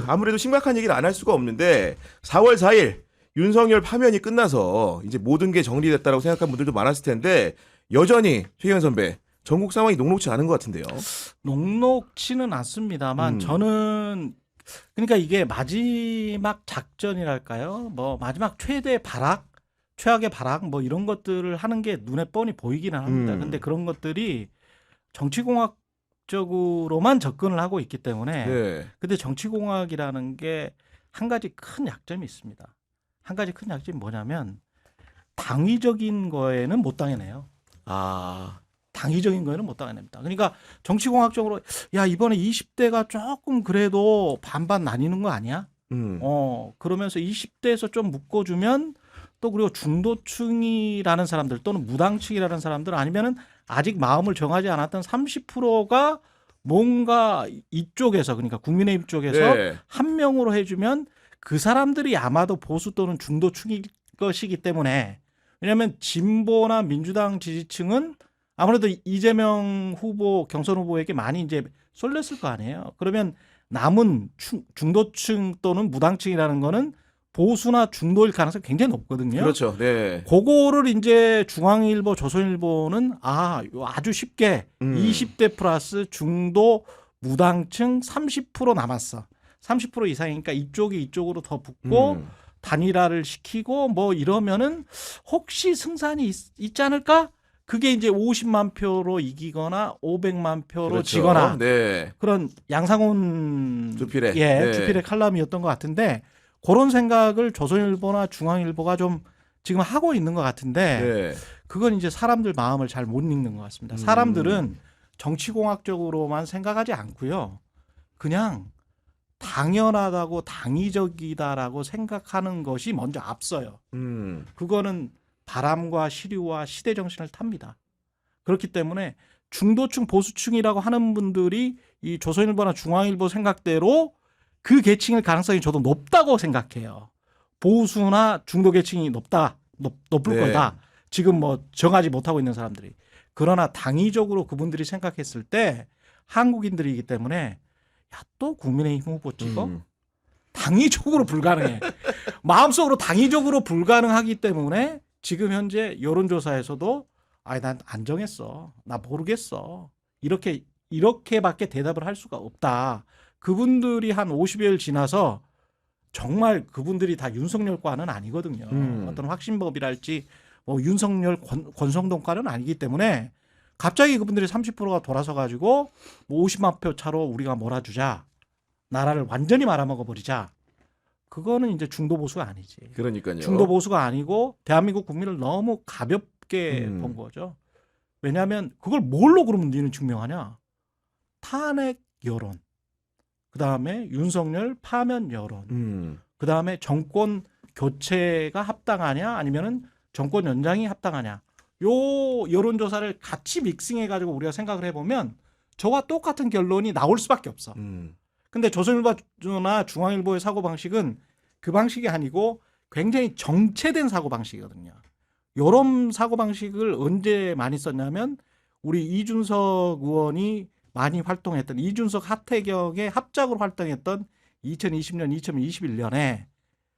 아무래도 심각한 얘기를 안 할 수가 없는데 4월 4일 윤석열 파면이 끝나서 이제 모든 게 정리됐다라고 생각한 분들도 많았을 텐데 여전히 최기현 선배 전국 상황이 녹록지 않은 것 같은데요. 녹록지는 않습니다만 저는 그러니까 이게 마지막 작전이랄까요? 뭐 마지막 최대 발악, 최악의 발악 뭐 이런 것들을 하는 게 눈에 뻔히 보이기는 합니다. 근데 그런 것들이 정치공학적으로만 접근을 하고 있기 때문에 네. 근데 정치공학이라는 게 한 가지 큰 약점이 있습니다. 한 가지 큰 약점이 뭐냐면 당위적인 거에는 못 당해내요. 아, 당위적인 거에는 못 당해냅니다. 그러니까 정치공학적으로 야 이번에 20대가 조금 그래도 반반 나뉘는 거 아니야? 그러면서 20대에서 좀 묶어주면 또 그리고 중도층이라는 사람들 또는 무당층이라는 사람들 아니면은 아직 마음을 정하지 않았던 30%가 뭔가 이쪽에서 그러니까 국민의힘 쪽에서 네. 한 명으로 해주면 그 사람들이 아마도 보수 또는 중도층일 것이기 때문에 왜냐하면 진보나 민주당 지지층은 아무래도 이재명 후보 경선 후보에게 많이 이제 쏠렸을 거 아니에요. 그러면 남은 중도층 또는 무당층이라는 거는 보수나 중도일 가능성이 굉장히 높거든요. 그렇죠. 네. 그거를 이제 중앙일보, 조선일보는 아주 쉽게 20대 플러스 중도 무당층 30% 남았어. 30% 이상이니까 이쪽이 이쪽으로 더 붙고 단일화를 시키고 뭐 이러면은 혹시 승산이 있지 않을까? 그게 이제 50만 표로 이기거나 500만 표로 그렇죠. 지거나 네. 그런 양상훈 주필의. 네. 네. 주필의 칼럼이었던 것 같은데 그런 생각을 조선일보나 중앙일보가 좀 지금 하고 있는 것 같은데 네. 그건 이제 사람들 마음을 잘 못 읽는 것 같습니다. 사람들은 정치공학적으로만 생각하지 않고요. 그냥 당연하다고 당위적이다라고 생각하는 것이 먼저 앞서요. 그거는 바람과 시류와 시대 정신을 탑니다. 그렇기 때문에 중도층 보수층이라고 하는 분들이 이 조선일보나 중앙일보 생각대로 그 계층일 가능성이 저도 높다고 생각해요. 보수나 중도 계층이 높을 네. 거다. 지금 뭐 정하지 못하고 있는 사람들이. 그러나 당위적으로 그분들이 생각했을 때 한국인들이기 때문에 야, 또 국민의힘 후보 찍어? 당위적으로 불가능해. 마음속으로 당위적으로 불가능하기 때문에 지금 현재 여론조사에서도 난 안 정했어. 나 모르겠어. 이렇게밖에 대답을 할 수가 없다. 그분들이 한 50여일 지나서 정말 그분들이 다 윤석열과는 아니거든요. 어떤 확신법이랄지 뭐 윤석열 권성동과는 아니기 때문에 갑자기 그분들이 30%가 돌아서 가지고 뭐 50만 표 차로 우리가 몰아주자. 나라를 완전히 말아먹어 버리자. 그거는 이제 중도 보수가 아니지. 그러니까요. 중도 보수가 아니고 대한민국 국민을 너무 가볍게 본 거죠. 왜냐하면 그걸 뭘로 그러면 니는 증명하냐? 탄핵 여론. 그다음에 윤석열 파면 여론. 그다음에 정권 교체가 합당하냐 아니면은 정권 연장이 합당하냐. 요 여론조사를 같이 믹싱해 가지고 우리가 생각을 해보면 저와 똑같은 결론이 나올 수밖에 없어. 근데 조선일보나 중앙일보의 사고방식은 그 방식이 아니고 굉장히 정체된 사고방식이거든요. 요런 사고방식을 언제 많이 썼냐면 우리 이준석 의원이 많이 활동했던 이준석 하태경의 합작으로 활동했던 2020년, 2021년에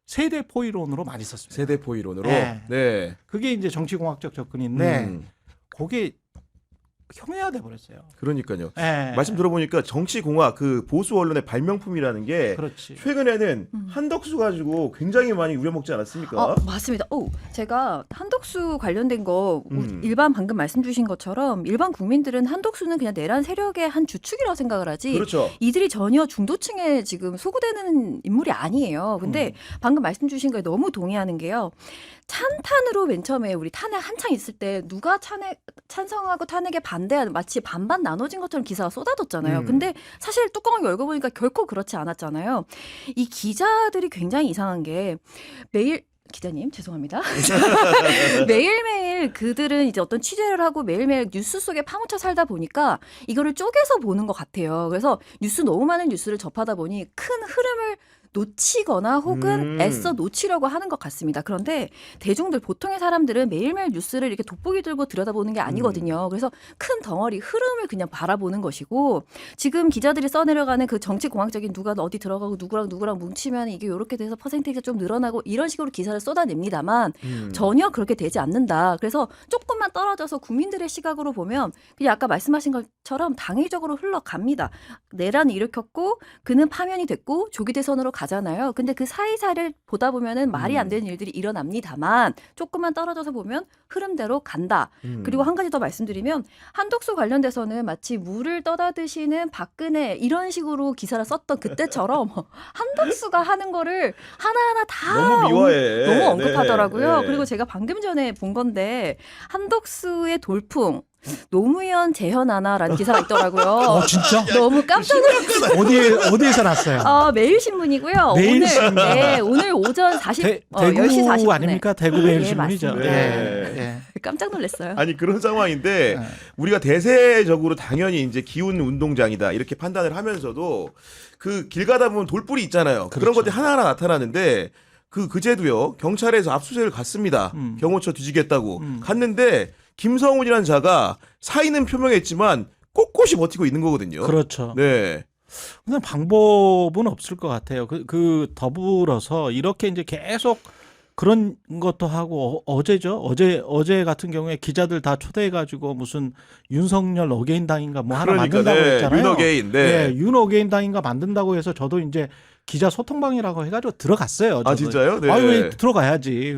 세대 포이론으로 많이 썼습니다. 세대 포이론으로. 네. 네. 그게 이제 정치공학적 접근인데 그게 혐오화돼 버렸어요. 그러니까요. 네. 말씀 들어보니까 정치공학 그 보수 언론의 발명품이라는 게 그렇지. 최근에는 한덕수 가지고 굉장히 많이 우려먹지 않았습니까? 맞습니다. 제가 한덕수 관련된 거 일반 방금 말씀 주신 것처럼 일반 국민들은 한덕수는 그냥 내란 세력의 한 주축이라고 생각을 하지 그렇죠. 이들이 전혀 중도층에 지금 소구되는 인물이 아니에요. 근데 방금 말씀 주신 거에 너무 동의하는 게요. 찬탄으로 맨 처음에 우리 탄핵 한창 있을 때 누가 찬성하고 탄핵에 반대하는 마치 반반 나눠진 것처럼 기사가 쏟아졌잖아요. 근데 사실 뚜껑을 열고 보니까 결코 그렇지 않았잖아요. 이 기자들이 굉장히 이상한 게 매일 기자님 죄송합니다. 매일매일 그들은 이제 어떤 취재를 하고 매일매일 뉴스 속에 파묻혀 살다 보니까 이거를 쪼개서 보는 것 같아요. 그래서 너무 많은 뉴스를 접하다 보니 큰 흐름을 놓치거나 혹은 애써 놓치려고 하는 것 같습니다. 그런데 대중들, 보통의 사람들은 매일매일 뉴스를 이렇게 돋보기 들고 들여다보는 게 아니거든요. 그래서 큰 덩어리 흐름을 그냥 바라보는 것이고, 지금 기자들이 써내려가는 그 정치공학적인 누가 어디 들어가고 누구랑 뭉치면 이게 이렇게 돼서 퍼센테이지가 좀 늘어나고 이런 식으로 기사를 쏟아냅니다만 전혀 그렇게 되지 않는다. 그래서 조금만 떨어져서 국민들의 시각으로 보면 그냥 아까 말씀하신 것처럼 당위적으로 흘러갑니다. 내란을 일으켰고 그는 파면이 됐고 조기 대선으로 가잖아요. 근데 그 사이사이를 보다 보면은 말이 안 되는 일들이 일어납니다만 조금만 떨어져서 보면 흐름대로 간다. 그리고 한 가지 더 말씀드리면 한독수 관련돼서는 마치 물을 떠다 드시는 박근혜 이런 식으로 기사를 썼던 그때처럼 한독수가 하는 거를 하나하나 다 너무 미화해. 너무 언급하더라고요. 네. 그리고 제가 방금 전에 본 건데 한독수의 돌풍 노무현 재현하나라는 기사가 있더라고요. 진짜? 너무 깜짝 놀랐어요. 어디에서 났어요? 매일신문이고요. 매일신문. 오늘 오전 10시 대구 40분에. 아닙니까? 대구 매일신문이죠. 맞습니다. 예. 깜짝 놀랐어요. 아니 그런 상황인데 네. 우리가 대세적으로 당연히 이제 기운 운동장이다 이렇게 판단을 하면서도 그 길 가다 보면 돌불이 있잖아요. 그런 그렇죠. 것들이 하나하나 나타나는데 그제도요 경찰에서 압수수색을 갔습니다. 경호처 뒤지겠다고 갔는데 김성훈이라는 자가 사의는 표명했지만 꼿꼿이 버티고 있는 거거든요. 그렇죠. 네. 근데 방법은 없을 것 같아요. 그 더불어서 이렇게 이제 계속 그런 것도 하고 어제죠. 어제 같은 경우에 기자들 다 초대해가지고 무슨 윤석열 어게인 당인가 뭐 하나 그러니까, 만든다고 네. 했잖아요. 윤어게인. 네. 네, 윤어게인 당인가 만든다고 해서 저도 이제 기자 소통방이라고 해가지고 들어갔어요. 아 저도. 진짜요? 네. 아유 왜 들어가야지.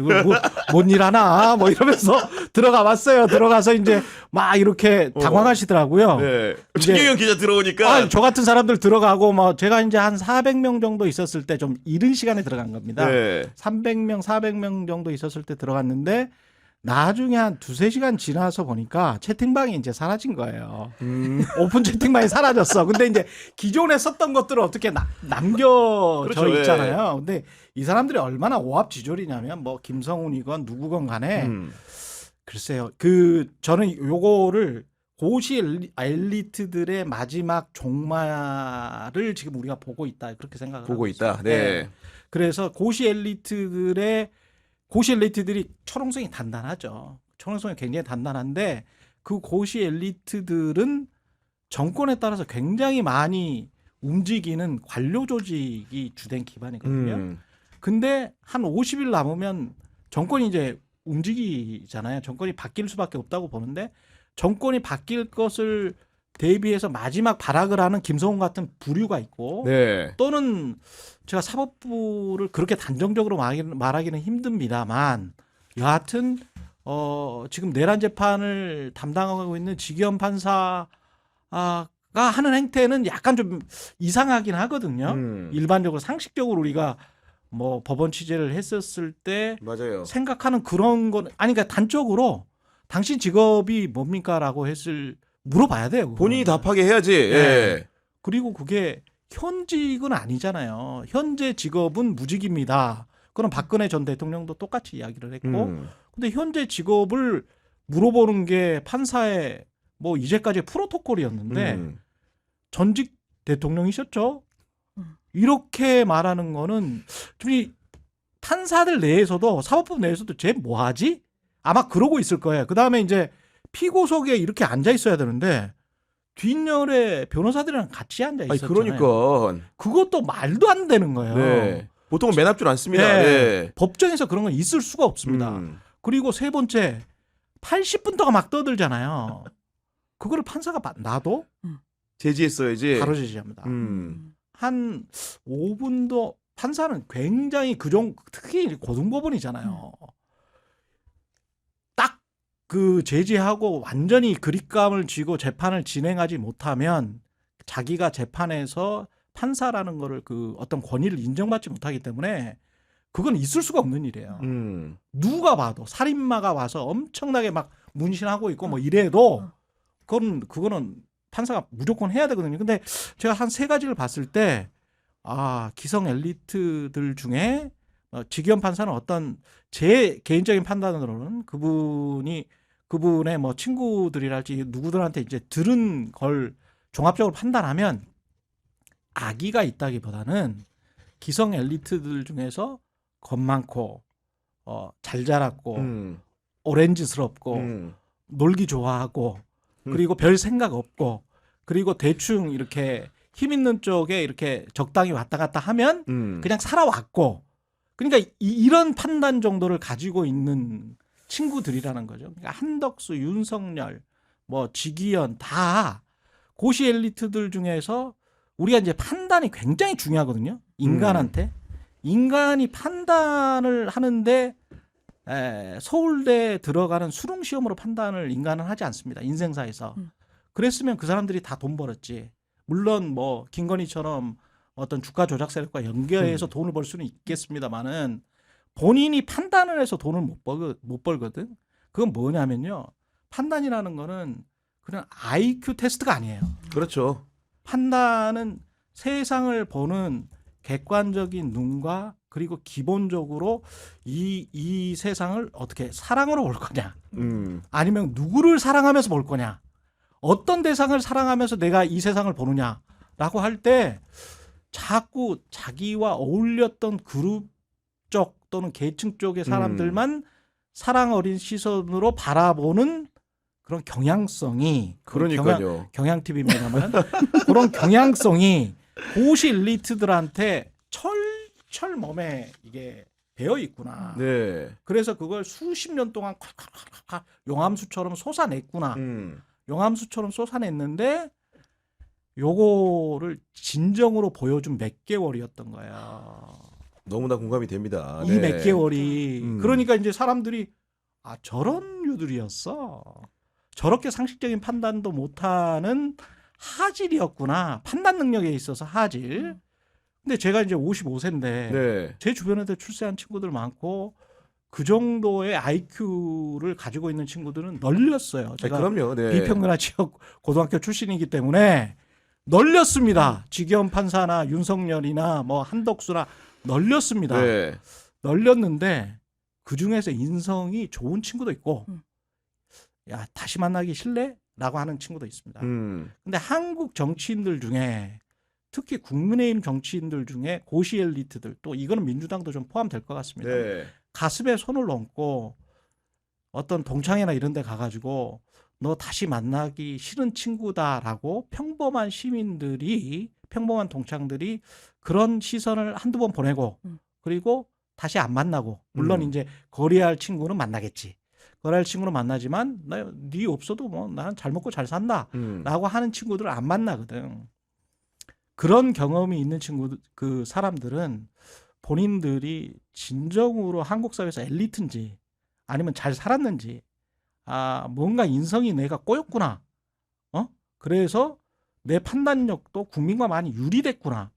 뭔 일 하나 뭐 이러면서 들어가 봤어요. 들어가서 이제 막 이렇게 당황하시더라고요. 네. 이제- 최경영 기자 들어오니까 저 같은 사람들 들어가고 뭐 제가 이제 한 400명 정도 있었을 때 좀 이른 시간에 들어간 겁니다. 네. 300명, 400명 정도 있었을 때 들어갔는데 나중에 한 2-3시간 지나서 보니까 채팅방이 이제 사라진 거예요. 오픈 채팅방이 사라졌어. 근데 이제 기존에 썼던 것들을 어떻게 남겨져 그렇죠, 있잖아요. 근데 이 사람들이 얼마나 오합지졸이냐면 뭐 김성훈이건 누구건 간에 글쎄요. 저는 요거를 고시 엘리트들의 마지막 종말을 지금 우리가 보고 있다. 그렇게 생각을 보고 하고 있다. 있어요. 네. 그래서 고시 엘리트들이 철옹성이 단단하죠. 철옹성이 굉장히 단단한데 그 고시 엘리트들은 정권에 따라서 굉장히 많이 움직이는 관료 조직이 주된 기반이거든요. 근데 한 50일 남으면 정권이 이제 움직이잖아요. 정권이 바뀔 수밖에 없다고 보는데 정권이 바뀔 것을 대비해서 마지막 발악을 하는 김성훈 같은 부류가 있고 네. 또는 제가 사법부를 그렇게 단정적으로 말하기는 힘듭니다만 여하튼 지금 내란 재판을 담당하고 있는 지기현 판사가 하는 행태는 약간 좀 이상하긴 하거든요. 일반적으로 상식적으로 우리가 뭐 법원 취재를 했었을 때 맞아요. 생각하는 그런 건 아니 그러니까 단적으로 당신 직업이 뭡니까라고 물어봐야 돼요. 그거는. 본인이 답하게 해야지. 예. 그리고 그게 현직은 아니잖아요. 현재 직업은 무직입니다. 그럼 박근혜 전 대통령도 똑같이 이야기를 했고, 근데 현재 직업을 물어보는 게 판사의 뭐 이제까지 프로토콜이었는데 전직 대통령이셨죠? 이렇게 말하는 거는 좀 이 판사들 내에서도 사법부 내에서도 쟤 뭐하지? 아마 그러고 있을 거예요. 그 다음에 이제 피고석에 이렇게 앉아 있어야 되는데 뒷열에 변호사들이랑 같이 앉아 아니 있었잖아요. 그러니까. 그것도 말도 안 되는 거예요. 네. 보통은 맨 앞줄 앉습니다. 네. 네. 법정에서 그런 건 있을 수가 없습니다. 그리고 세 번째 80분 동안 막 떠들잖아요. 그거를 판사가 놔도 제지했어야지. 바로 제지합니다. 한 5분도 판사는 굉장히 특히 고등법원이잖아요. 딱 그 제지하고 완전히 그립감을 쥐고 재판을 진행하지 못하면 자기가 재판에서 판사라는 거를 그 어떤 권위를 인정받지 못하기 때문에 그건 있을 수가 없는 일이에요. 누가 봐도 살인마가 와서 엄청나게 막 문신하고 있고 뭐 이래도 그거는 판사가 무조건 해야 되거든요. 근데 제가 한 3가지를 봤을 때 기성 엘리트들 중에 지기현 판사는 어떤 제 개인적인 판단으로는 그분의 뭐 친구들이랄지 누구들한테 이제 들은 걸 종합적으로 판단하면 악의가 있다기보다는 기성 엘리트들 중에서 겁 많고 잘 자랐고 오렌지스럽고 놀기 좋아하고 그리고 별 생각 없고 그리고 대충 이렇게 힘 있는 쪽에 이렇게 적당히 왔다 갔다 하면 그냥 살아왔고 그러니까 이런 판단 정도를 가지고 있는 친구들이라는 거죠. 그러니까 한덕수, 윤석열, 뭐 지기현 다 고시 엘리트들 중에서 우리가 이제 판단이 굉장히 중요하거든요. 인간한테. 인간이 판단을 하는데 서울대 들어가는 수능 시험으로 판단을 인간은 하지 않습니다. 인생사에서. 그랬으면 그 사람들이 다 돈 벌었지. 물론 뭐 김건희처럼 어떤 주가 조작 세력과 연계해서 돈을 벌 수는 있겠습니다만은 본인이 판단을 해서 돈을 못 벌거든. 그건 뭐냐면요. 판단이라는 거는 그냥 IQ 테스트가 아니에요. 그렇죠. 판단은 세상을 보는 객관적인 눈과 그리고 기본적으로 이 세상을 어떻게 사랑으로 볼 거냐 아니면 누구를 사랑하면서 볼 거냐 어떤 대상을 사랑하면서 내가 이 세상을 보느냐라고 할 때 자꾸 자기와 어울렸던 그룹 쪽 또는 계층 쪽의 사람들만 사랑 어린 시선으로 바라보는 그런 경향성이 그러니까요. 경향TV입니다만 그런 경향성이 고시 엘리트들한테 철철 몸에 이게 배어 있구나. 네. 그래서 그걸 수십 년 동안 콸콸콸콸 용암수처럼 솟아냈구나. 용암수처럼 쏟아냈는데 요거를 진정으로 보여준 몇 개월이었던 거야. 너무나 공감이 됩니다. 이 몇 개월이. 그러니까 이제 사람들이 저런 류들이었어. 저렇게 상식적인 판단도 못하는 하질이었구나. 판단 능력에 있어서 하질. 근데 제가 이제 55세인데 네. 제 주변에도 출세한 친구들 많고 그 정도의 IQ를 가지고 있는 친구들은 널렸어요. 제가 그럼요. 네. 비평균화 지역 고등학교 출신이기 때문에 널렸습니다. 지기현 판사나 윤석열이나 뭐 한덕수나 널렸습니다. 네. 널렸는데 그 중에서 인성이 좋은 친구도 있고 야 다시 만나기 싫래? 라고 하는 친구도 있습니다. 근데 한국 정치인들 중에 특히 국민의힘 정치인들 중에 고시 엘리트들 또 이거는 민주당도 좀 포함될 것 같습니다. 네. 가슴에 손을 얹고 어떤 동창회나 이런 데 가가지고 너 다시 만나기 싫은 친구다라고 평범한 시민들이 평범한 동창들이 그런 시선을 한두 번 보내고 그리고 다시 안 만나고 물론 이제 거래할 친구는 만나겠지. 거래할 친구는 만나지만 네 없어도 뭐 난 잘 먹고 잘 산다라고 하는 친구들을 안 만나거든. 그런 경험이 있는 친구들 그 사람들은 본인들이 진정으로 한국 사회에서 엘리트인지 아니면 잘 살았는지 뭔가 인성이 내가 꼬였구나. 그래서 내 판단력도 국민과 많이 유리됐구나.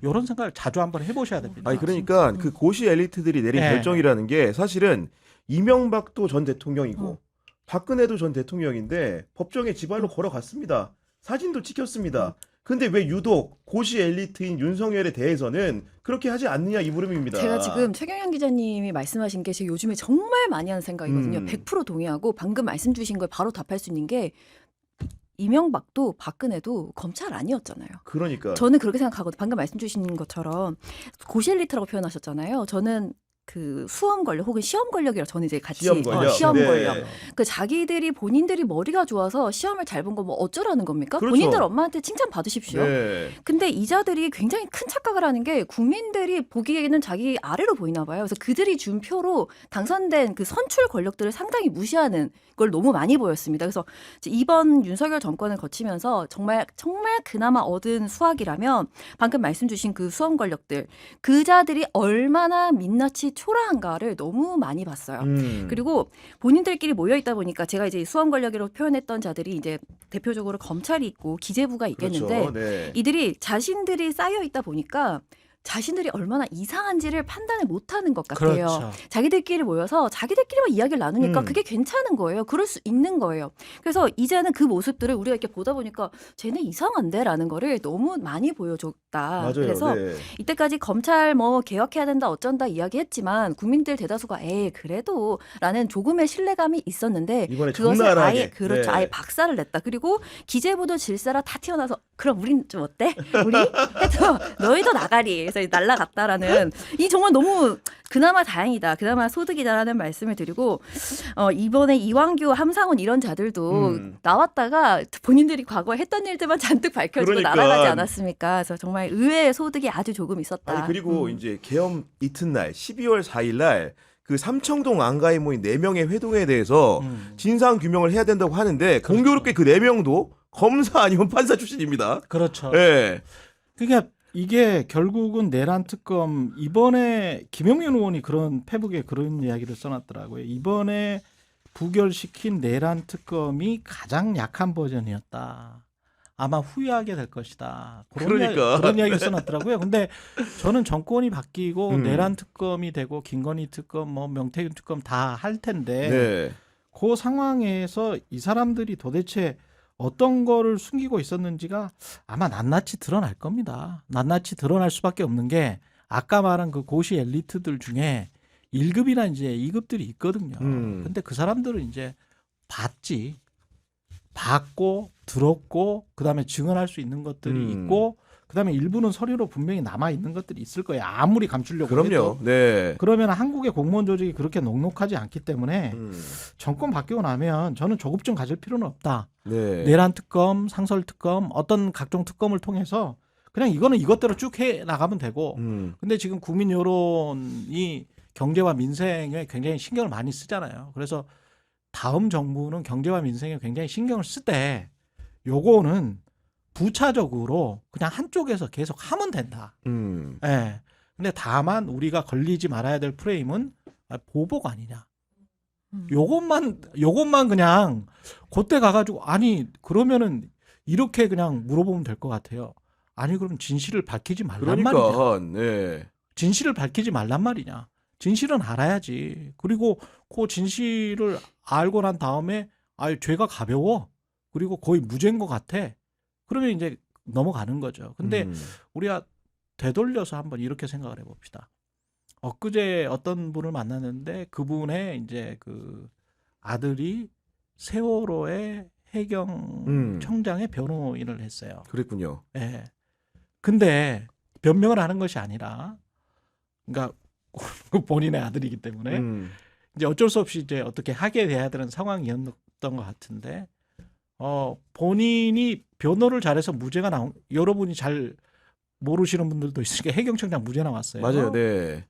이런 생각을 자주 한번 해보셔야 됩니다. 아니 그러니까 그 고시 엘리트들이 내린 네. 결정이라는 게 사실은 이명박도 전 대통령이고 박근혜도 전 대통령인데 법정에 지발로 걸어갔습니다. 사진도 찍혔습니다. 근데 왜 유독 고시 엘리트인 윤석열에 대해서는 그렇게 하지 않느냐 이 물음입니다. 제가 지금 최경영 기자님이 말씀하신 게 제가 요즘에 정말 많이 하는 생각이거든요. 100% 동의하고 방금 말씀 주신 거에 바로 답할 수 있는 게 이명박도 박근혜도 검찰 아니었잖아요. 그러니까 저는 그렇게 생각하거든요. 방금 말씀 주신 것처럼 고시 엘리트라고 표현하셨잖아요. 저는 그 수험 권력 혹은 시험 권력이라 저는 이제 같이 시험 권력. 시험 네. 권력. 그 자기들이 본인들이 머리가 좋아서 시험을 잘 본 거 뭐 어쩌라는 겁니까? 그렇죠. 본인들 엄마한테 칭찬 받으십시오. 네. 근데 이자들이 굉장히 큰 착각을 하는 게 국민들이 보기에는 자기 아래로 보이나 봐요. 그래서 그들이 준 표로 당선된 그 선출 권력들을 상당히 무시하는 걸 너무 많이 보였습니다. 그래서 이번 윤석열 정권을 거치면서 정말 그나마 얻은 수확이라면 방금 말씀 주신 그 수험 권력들 그 자들이 얼마나 민낯이 초라한가를 너무 많이 봤어요. 그리고 본인들끼리 모여 있다 보니까 제가 이제 수험 권력으로 표현했던 자들이 이제 대표적으로 검찰이 있고 기재부가 있겠는데 그렇죠. 네. 이들이 자신들이 쌓여 있다 보니까 자신들이 얼마나 이상한지를 판단을 못하는 것 같아요. 그렇죠. 자기들끼리 모여서 자기들끼리만 이야기를 나누니까 그게 괜찮은 거예요. 그럴 수 있는 거예요. 그래서 이제는 그 모습들을 우리가 이렇게 보다 보니까 쟤네 이상한데라는 거를 너무 많이 보여줬다. 맞아요. 그래서 네. 이때까지 검찰 뭐 개혁해야 된다 어쩐다 이야기했지만 국민들 대다수가 그래도 라는 조금의 신뢰감이 있었는데 이번에 그것을 적나라하게. 아예 그렇죠. 네. 아예 박살을 냈다. 그리고 기재부도 질사라 다 튀어나와서 그럼 우린 좀 어때? 우리 해도 너희도 나가리. 대해서 날아갔다라는 이 정말 너무 그나마 다행이다. 그나마 소득이다라는 말씀을 드리고 이번에 이완규, 함상훈 이런 자들도 나왔다가 본인들이 과거에 했던 일들만 잔뜩 밝혀지고 그러니까. 날아가지 않았습니까? 그래서 정말 의외의 소득이 아주 조금 있었다. 아니 그리고 이제 계엄 이튿날 12월 4일 날 그 삼청동 안가에 모인 4명의 회동에 대해서 진상 규명을 해야 된다고 하는데 그렇죠. 공교롭게 그 4명도 검사 아니면 판사 출신입니다. 그렇죠. 예. 그러니까 이게 결국은 내란 특검 이번에 김용민 의원이 그런 페북에 그런 이야기를 써놨더라고요. 이번에 부결시킨 내란 특검이 가장 약한 버전이었다. 아마 후회하게 될 것이다. 그러니까. 그런 이야기를 써놨더라고요. 근데 저는 정권이 바뀌고 내란 특검이 되고 김건희 특검, 뭐 명태균 특검 다 할 텐데 네. 그 상황에서 이 사람들이 도대체 어떤 거를 숨기고 있었는지가 아마 낱낱이 드러날 겁니다. 낱낱이 드러날 수밖에 없는 게 아까 말한 그 고시 엘리트들 중에 1급이나 이제 2급들이 있거든요. 근데 그 사람들은 이제 봤고 들었고 그다음에 증언할 수 있는 것들이 있고 그다음에 일부는 서류로 분명히 남아 있는 것들이 있을 거예요. 아무리 감추려고 그럼요. 해도. 네. 그러면 한국의 공무원 조직이 그렇게 녹록하지 않기 때문에 정권 바뀌고 나면 저는 조급증 가질 필요는 없다. 네. 내란 특검, 상설 특검, 어떤 각종 특검을 통해서 그냥 이거는 이것대로 쭉 해 나가면 되고. 근데 지금 국민 여론이 경제와 민생에 굉장히 신경을 많이 쓰잖아요. 그래서 다음 정부는 경제와 민생에 굉장히 신경을 쓰되 요거는 부차적으로 그냥 한쪽에서 계속 하면 된다. 예. 근데 다만 우리가 걸리지 말아야 될 프레임은 보복 아니냐. 요것만 그냥 그때 가가지고 아니 그러면은 이렇게 그냥 물어보면 될 것 같아요. 아니 그럼 진실을 밝히지 말란 말이냐. 그러니까 네. 진실을 밝히지 말란 말이냐. 진실은 알아야지. 그리고 그 진실을 알고 난 다음에 죄가 가벼워. 그리고 거의 무죄인 것 같아. 그러면 이제 넘어가는 거죠. 근데 우리가 되돌려서 한번 이렇게 생각을 해봅시다. 엊그제 어떤 분을 만났는데 그분의 이제 그 아들이 세월호의 해경 청장의 변호인을 했어요. 그랬군요. 예. 근데 변명을 하는 것이 아니라, 그러니까 본인의 아들이기 때문에 이제 어쩔 수 없이 이제 어떻게 하게 돼야 되는 상황이었던 것 같은데, 본인이 변호를 잘해서 무죄가 나온, 여러분이 잘 모르시는 분들도 있으니까 해경청장 무죄 나왔어요. 맞아요. 네.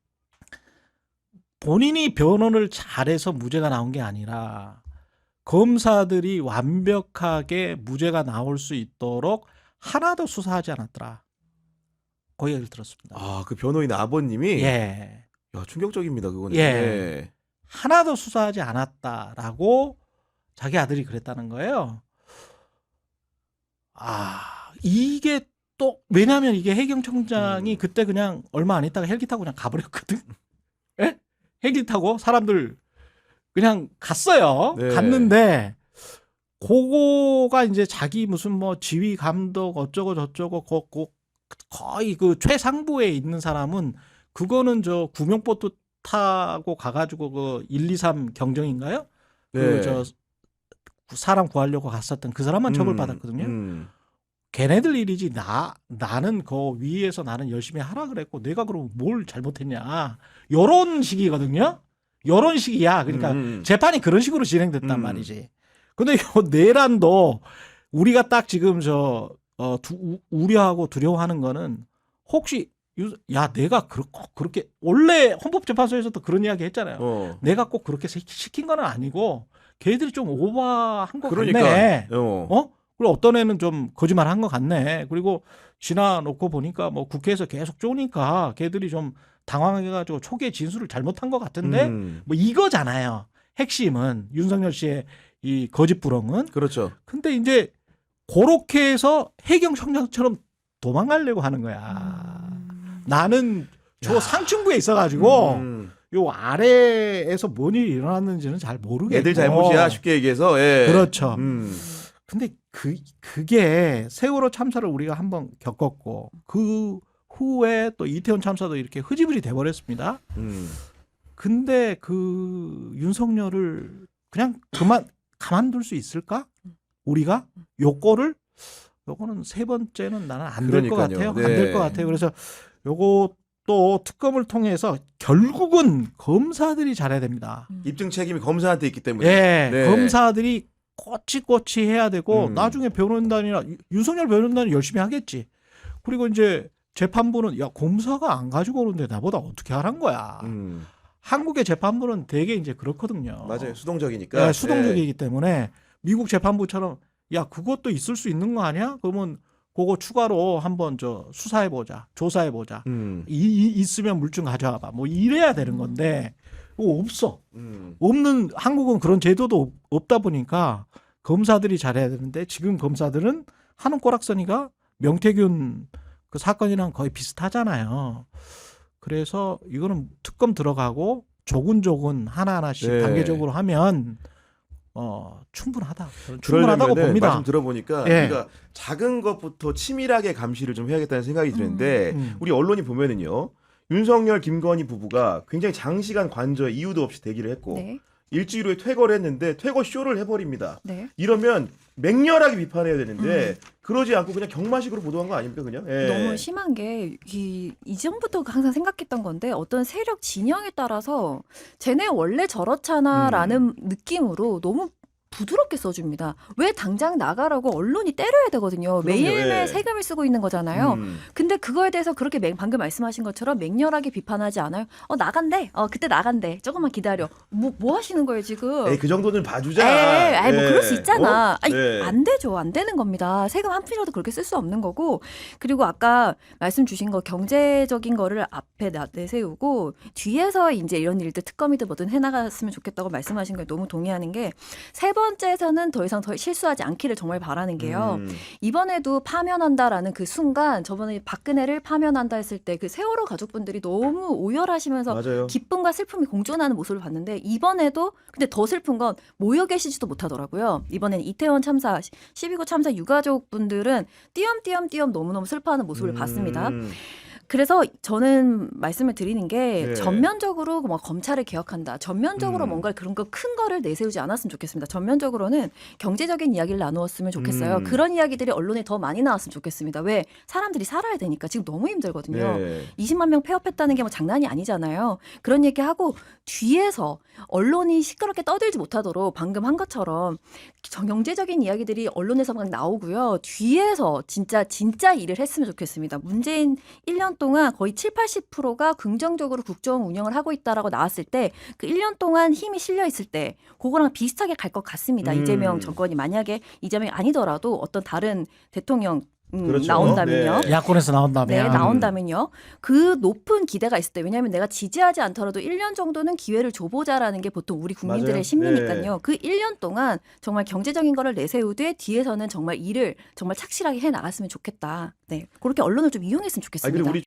본인이 변호를 잘해서 무죄가 나온 게 아니라 검사들이 완벽하게 무죄가 나올 수 있도록 하나도 수사하지 않았더라. 그 얘기를 들었습니다. 아, 그 변호인 아버님이 예. 야, 충격적입니다. 그거는. 예. 네. 하나도 수사하지 않았다라고 자기 아들이 그랬다는 거예요. 이게 또 왜냐하면 이게 해경청장이 그때 그냥 얼마 안 있다가 헬기 타고 그냥 가버렸거든. 예? 헬기 타고 사람들 그냥 갔어요. 네. 갔는데 그거가 이제 자기 무슨 뭐 지휘 감독 어쩌고 저쩌고 거의 그 최상부에 있는 사람은 그거는 저 구명보트 타고 가가지고 그 1, 2, 3 경정인가요? 네. 그 저 사람 구하려고 갔었던 그 사람만 처벌받았거든요. 걔네들 일이지 나는 그 위에서 나는 열심히 하라 그랬고 내가 그럼 뭘 잘못했냐. 요런 식이거든요. 요런 식이야. 그러니까 재판이 그런 식으로 진행됐단 말이지. 근데 요 내란도 우리가 딱 지금 우려하고 두려워하는 거는 혹시 내가 그렇게 원래 헌법재판소에서도 그런 이야기 했잖아요. 내가 꼭 그렇게 시킨 건 아니고 걔들이 좀 오버한 것 같네. 그리고 어떤 애는 좀 거짓말한 것 같네. 그리고 지나놓고 보니까 뭐 국회에서 계속 쪼니까 걔들이 좀 당황해가지고 초기에 진술을 잘못한 것 같은데 뭐 이거잖아요. 핵심은 윤석열 씨의 이 거짓부렁은. 그렇죠. 근데 이제 그렇게 해서 해경청장처럼 도망가려고 하는 거야. 나는 저 상층부에 있어가지고 요 아래에서 뭔 일이 일어났는지는 잘 모르겠고. 애들 잘못이야 쉽게 얘기해서. 예. 그렇죠. 근데 그게 세월호 참사를 우리가 한번 겪었고 그 후에 또 이태원 참사도 이렇게 흐지부지 돼버렸습니다. 근데 그 윤석열을 그냥 가만둘 수 있을까? 우리가 요거는 세 번째는 나는 안 될 것 같아요. 네. 안 될 것 같아요. 그래서 요것도 특검을 통해서 결국은 검사들이 잘해야 됩니다. 입증 책임이 검사한테 있기 때문에. 예, 네. 검사들이 꼬치꼬치 해야 되고 나중에 변호인단이나 윤석열 변호인단이 열심히 하겠지. 그리고 이제 재판부는 야 검사가 안 가지고 오는데 나보다 어떻게 하란 거야. 한국의 재판부는 되게 이제 그렇거든요. 맞아요. 수동적이니까. 네, 수동적이기 때문에 미국 재판부처럼 야 그것도 있을 수 있는 거 아니야? 그러면 그거 추가로 한번 수사해 보자, 조사해 보자. 있으면 물증 가져와봐. 뭐 이래야 되는 건데 그거 없어. 없는 한국은 그런 제도도 없다 보니까 검사들이 잘해야 되는데 지금 검사들은 하는 꼬락서니가 명태균 그 사건이랑 거의 비슷하잖아요. 그래서 이거는 특검 들어가고 조근조근 하나하나씩 네. 단계적으로 하면 충분하다. 충분하다고 그러려면은 봅니다. 말씀 들어보니까 예. 우리가 작은 것부터 치밀하게 감시를 좀 해야겠다는 생각이 드는데 우리 언론이 보면은요. 윤석열, 김건희 부부가 굉장히 장시간 관저에 이유도 없이 대기를 했고 네. 일주일 후에 퇴거를 했는데 퇴거 쇼를 해버립니다. 네. 이러면 맹렬하게 비판해야 되는데 그러지 않고 그냥 경마식으로 보도한 거 아닙니까 그냥? 예. 너무 심한 게 이전부터 항상 생각했던 건데 어떤 세력 진영에 따라서 쟤네 원래 저렇잖아라는 느낌으로 너무 부드럽게 써줍니다. 왜 당장 나가라고 언론이 때려야 되거든요. 그럼요, 매일매일 예. 세금을 쓰고 있는 거잖아요. 근데 그거에 대해서 그렇게 방금 말씀하신 것처럼 맹렬하게 비판하지 않아요. 나간대. 그때 나간대. 조금만 기다려. 뭐 하시는 거예요 지금? 에이, 그 정도는 봐주자. 에이, 뭐 그럴 수 있잖아. 어? 아니, 네. 안 되죠. 안 되는 겁니다. 세금 한 푼이라도 그렇게 쓸 수 없는 거고. 그리고 아까 말씀 주신 거 경제적인 거를 앞에 내세우고 뒤에서 이제 이런 일들 특검이든 뭐든 해나갔으면 좋겠다고 말씀하신 거에 너무 동의하는 게 세 번째에서는 더 이상 더 실수하지 않기를 정말 바라는 게요. 이번에도 파면한다라는 그 순간 저번에 박근혜를 파면한다 했을 때 그 세월호 가족분들이 너무 오열하시면서 맞아요. 기쁨과 슬픔이 공존하는 모습을 봤는데 이번에도 근데 더 슬픈 건 모여 계시지도 못하더라고요. 이번엔 이태원 참사 12구 참사 유가족분들은 띄엄띄엄 너무너무 슬퍼하는 모습을 봤습니다. 그래서 저는 말씀을 드리는 게 네. 전면적으로 뭐 검찰을 개혁한다. 전면적으로 뭔가 그런 거 큰 거를 내세우지 않았으면 좋겠습니다. 전면적으로는 경제적인 이야기를 나누었으면 좋겠어요. 그런 이야기들이 언론에 더 많이 나왔으면 좋겠습니다. 왜? 사람들이 살아야 되니까 지금 너무 힘들거든요. 네. 20만 명 폐업했다는 게 뭐 장난이 아니잖아요. 그런 얘기하고 뒤에서 언론이 시끄럽게 떠들지 못하도록 방금 한 것처럼 경제적인 이야기들이 언론에서 막 나오고요. 뒤에서 진짜 일을 했으면 좋겠습니다. 문재인 1년 동안 거의 70-80%가 긍정적으로 국정 운영을 하고 있다라고 나왔을 때 그 1년 동안 힘이 실려 있을 때 그거랑 비슷하게 갈 것 같습니다. 이재명 정권이 만약에 이재명이 아니더라도 어떤 다른 대통령 그렇죠. 나온다면요. 네. 야권에서 나온다면. 네, 나온다면요. 그 높은 기대가 있을 때 왜냐하면 내가 지지하지 않더라도 1년 정도는 기회를 줘보자라는 게 보통 우리 국민들의 맞아요. 심리니까요. 네. 그 1년 동안 정말 경제적인 거를 내세우되 뒤에서는 정말 일을 정말 착실하게 해 나갔으면 좋겠다. 네, 그렇게 언론을 좀 이용했으면 아니 좋겠습니다. 그리고 우리